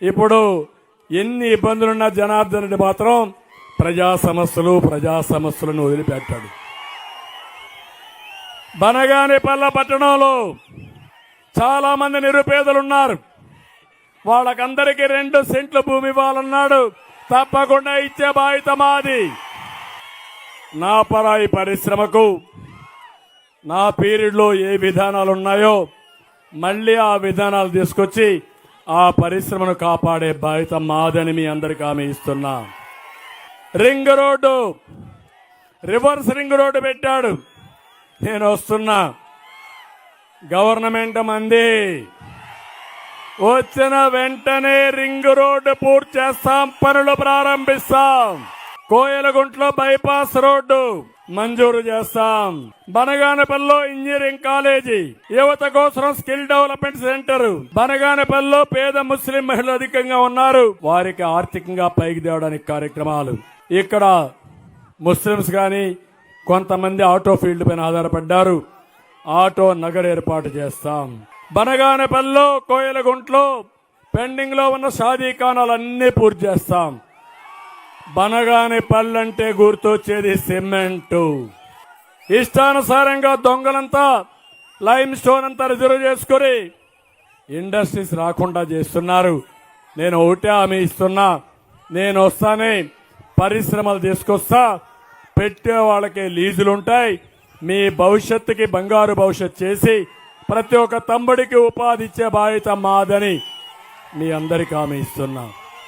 ఇప్పుడు ఎన్ని ఇబ్బందులున్న జనార్దన్ రెడ్డి మాత్రం ప్రజా సమస్యలను వదిలిపెట్టాడు. బనగానిపల్లె పట్టణంలో చాలా మంది నిరుపేదలున్నారు. వాళ్ళకందరికీ 2 సెంట్లు భూమి ఇవ్వాలన్నాడు. తప్పకుండా ఇచ్చే బాధ్యత మాది. నా పరాయి పరిశ్రమకు నా పీరియడ్లో ఏ విధానాలు ఉన్నాయో మళ్ళీ ఆ విధానాలు తీసుకొచ్చి ఆ పరిశ్రమను కాపాడే బాధ్యత మాదని మీ అందరికీ హామీ ఇస్తున్నా. Ring road, reverse ring road పెట్టాడు. నేను వస్తున్నా. గవర్నమెంట్ మంది వచ్చిన వెంటనే రింగ్ రోడ్డు పూర్తి చేస్తాం, పనులు ప్రారంభిస్తాం. కోయలగుంట్లో బైపాస్ రోడ్డు మంజూరు చేస్తాం. బనగానపల్లిలో ఇంజనీరింగ్ కాలేజీ, యువత కోసం స్కిల్ డెవలప్మెంట్ సెంటర్. బనగానపల్లిలో పేద ముస్లిం మహిళలు అధికంగా ఉన్నారు. వారికి ఆర్థికంగా పైకి తేవడానికి కార్యక్రమాలు. ఇక్కడ ముస్లింస్ గాని కొంతమంది ఆటో ఫీల్డ్ పైన ఆధారపడ్డారు. ఆటో నగర్ ఏర్పాటు చేస్తాం. బనగానపల్లిలో కోయలగుంట్లో పెండింగ్ లో ఉన్న షాదీఖానాలన్నీ పూర్తి చేస్తాం. బనగానపల్లి అంటే గుర్తొచ్చేది సిమెంటు. ఇష్టానుసారంగా దొంగలంతా లైమ్ స్టోన్ అంతా రిజర్వ్ చేసుకుని ఇండస్ట్రీస్ రాకుండా చేస్తున్నారు. నేను ఒకటే హామీ ఇస్తున్నా, నేను వస్తానే పరిశ్రమలు తీసుకొస్తా. పెట్టే వాళ్ళకి లీజులుంటాయి. మీ భవిష్యత్తుకి బంగారు భవిష్యత్ చేసి ప్రతి ఒక్క తమ్ముడికి ఉపాధి ఇచ్చే బాధ్యత మాదని మీ అందరికీ హామీ ఇస్తున్నా.